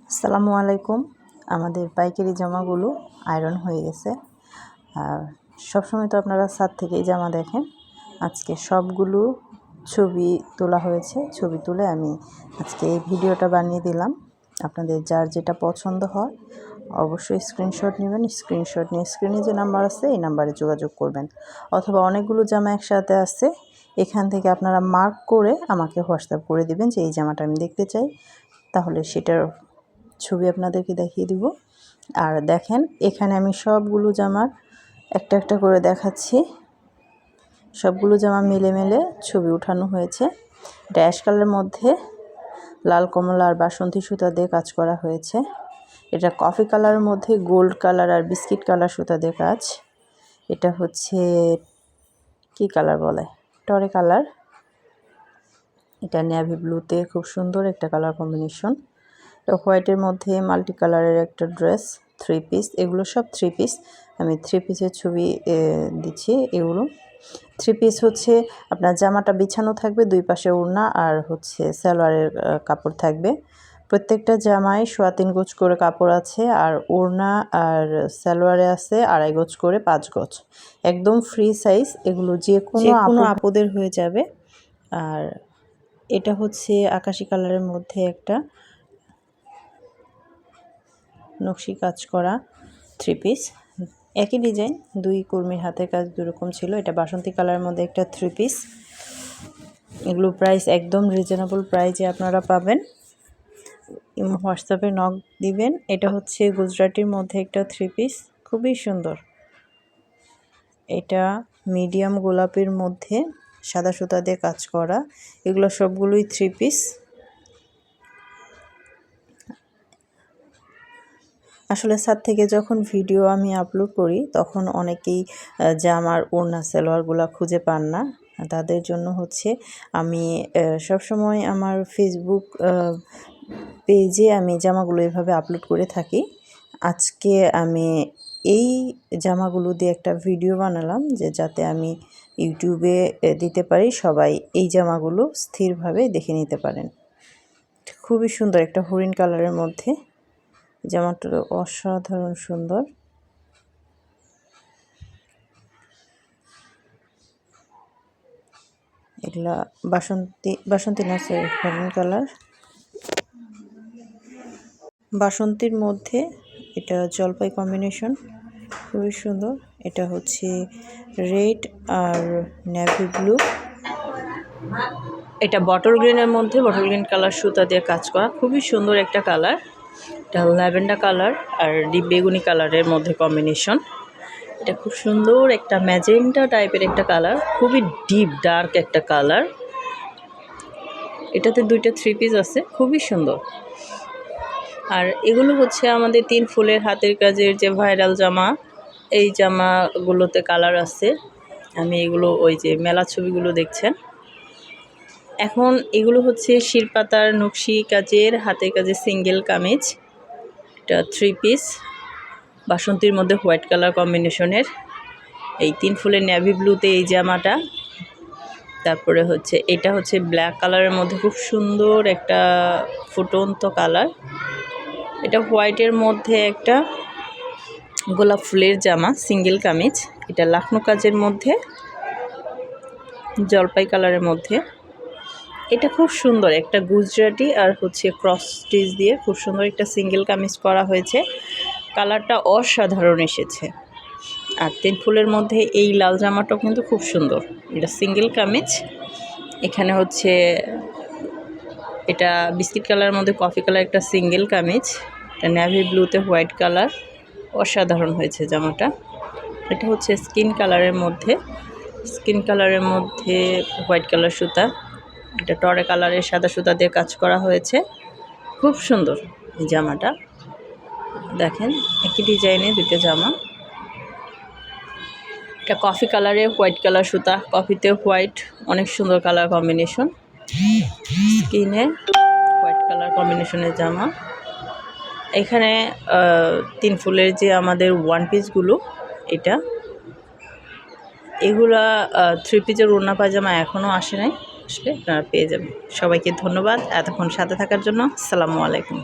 আসসালামু আলাইকুম। আমাদের পাইকারি জামাগুলো আয়রন হয়ে গেছে। আর সবসময় তো আপনারা ছাদ থেকেই জামা দেখেন। আজকে সবগুলো ছবি তোলা হয়েছে। ছবি তুলে আমি আজকে এই ভিডিওটা বানিয়ে দিলাম। আপনাদের যার যেটা পছন্দ হয় অবশ্যই স্ক্রিনশট নেবেন। স্ক্রিনশট নিয়ে স্ক্রিনে যে নাম্বার আছে এই নাম্বারে যোগাযোগ করবেন। অথবা অনেকগুলো জামা একসাথে আছে, এখান থেকে আপনারা মার্ক করে আমাকে হোয়াটসঅ্যাপ করে দিবেন যে এই জামাটা আমি দেখতে চাই। তাহলে সেটার ছবি আপনাদেরকে দেখিয়ে দিব। আর দেখেন, এখানে আমি সবগুলো জামার একটা একটা করে দেখাচ্ছি। সবগুলো জামা মিলে মিলে ছবি উঠানো হয়েছে। এটা অ্যাশ কালারের মধ্যে লাল কমলা আর বাসন্তী সুতা দিয়ে কাজ করা হয়েছে। এটা কফি কালারের মধ্যে গোল্ড কালার আর বিস্কিট কালার সুতা দিয়ে কাজ। এটা হচ্ছে কি কালার বলে, টরে কালার। এটা নেভি ব্লুতে খুব সুন্দর একটা কালার কম্বিনেশন। হোয়াইটের মধ্যে মাল্টি কালারের একটা ড্রেস, 3 পিস। এগুলো সব 3 পিস। আমি 3 পিসের ছবি দিচ্ছি। এগুলো 3 পিস হচ্ছে আপনার জামাটা বিছানো থাকবে, দুই পাশে ওড়না আর হচ্ছে সালোয়ারের কাপড় থাকবে। প্রত্যেকটা জামায় 3.25 গজ করে কাপড় আছে, আর ওড়না আর সালোয়ারে আছে 2.5 গজ করে 5 গজ। একদম ফ্রি সাইজ। এগুলো যে কোনো আপুদের হয়ে যাবে। আর এটা হচ্ছে আকাশি কালারের মধ্যে একটা নকশি কাজ করা 3 পিস। একই ডিজাইন, দুই কর্মীর হাতের কাজ দুরকম ছিল। এটা বাসন্তী কালারের মধ্যে একটা 3 পিস। এগুলো প্রাইস একদম রিজনেবল প্রাইসে আপনারা পাবেন। হোয়াটসঅ্যাপে নক দিবেন। এটা হচ্ছে গুজরাটির মধ্যে একটা 3 পিস, খুবই সুন্দর। এটা মিডিয়াম গোলাপির মধ্যে সাদা সুতা দিয়ে কাজ করা। এগুলো সবগুলোই 3 পিস। আসলে ছাদ থেকে যখন ভিডিও আমি আপলোড করি তখন অনেকেই জামার ওড়না সালোয়ারগুলো খুঁজে পান না। তাদের জন্য হচ্ছে আমি সবসময় আমার ফেসবুক পেজে আমি জামাগুলো এভাবে আপলোড করে থাকি। আজকে আমি এই জামাগুলো দিয়ে একটা ভিডিও বানালাম যে যাতে আমি ইউটিউবে দিতে পারি, সবাই এই জামাগুলো স্থিরভাবে দেখে নিতে পারেন। খুবই সুন্দর একটা হরিণ কালারের মধ্যে জামাটা, অসাধারণ সুন্দর। এগুলা বাসন্তী না, সরি, হরিণ কালার। বাসন্তীর মধ্যে এটা জলপাই কম্বিনেশন, খুবই সুন্দর। এটা হচ্ছে রেড আর নেভি ব্লু। এটা বটল গ্রিনের মধ্যে বটল গ্রিন কালার সুতা দিয়ে কাজ করা, খুবই সুন্দর একটা কালার। এটা ল্যাভেন্ডার কালার আর ডিপ বেগুনি কালারের মধ্যে কম্বিনেশন। এটা খুব সুন্দর একটা ম্যাজেন্টা টাইপের একটা কালার, খুবই ডিপ ডার্ক একটা কালার। এটাতে দুইটা 3 পিস আছে, খুবই সুন্দর। আর এগুলো হচ্ছে আমাদের 3 ফুলের হাতের কাজের যে ভাইরাল জামা। এই জামাগুলোতে কালার আছে। আমি এগুলো ওই যে মেলা ছবিগুলো দেখছেন। এখন এগুলো হচ্ছে শিরপাতার নকশি কাজের হাতের কাজের সিঙ্গেল কামিজ। এটা 3 পিস বাসন্তীর মধ্যে হোয়াইট কালার কম্বিনেশনের। এই 3 ফুলের নেভি ব্লুতে এই জামাটা। তারপরে হচ্ছে এটা হচ্ছে ব্ল্যাক কালারের মধ্যে খুব সুন্দর একটা ফুটন্ত কালার। এটা হোয়াইটের মধ্যে একটা গোলাপ ফুলের জামা, সিঙ্গেল কামিজ। এটা লাখনো কাজের মধ্যে জলপাই কালারের মধ্যে। এটা খুব সুন্দর একটা গুজরাটি আর হচ্ছে ক্রস স্টিচ দিয়ে খুব সুন্দর একটা সিঙ্গেল কামিজ করা হয়েছে। কালারটা অসাধারণ এসেছে। আর 3 ফুলের মধ্যে এই লাল জামাটাও কিন্তু খুব সুন্দর। এটা সিঙ্গেল কামিজ। এখানে হচ্ছে এটা বিস্কিট কালারের মধ্যে কফি কালার একটা সিঙ্গেল কামিজ। এটা নেভি ব্লুতে হোয়াইট কালার, অসাধারণ হয়েছে জামাটা। এটা হচ্ছে স্কিন কালারের মধ্যে হোয়াইট কালার সুতা। এটা টরে কালারের সাদা সুতা দিয়ে কাজ করা হয়েছে, খুব সুন্দর এই জামাটা। দেখেন, একই ডিজাইনে দুটো জামা। এটা কফি কালারে হোয়াইট কালার সুতা, কফিতে হোয়াইট, অনেক সুন্দর কালার কম্বিনেশন। স্কিনে হোয়াইট কালার কম্বিনেশনের জামা। এখানে 3 ফুলের যে আমাদের 1 পিসগুলো, এগুলা 3 পিসের ওড়না পায়জামা এখনও আসে নাই, আসলে আপনারা পেয়ে যাবেন। সবাইকে ধন্যবাদ এতক্ষণ সাথে থাকার জন্য। আসসালামু আলাইকুম।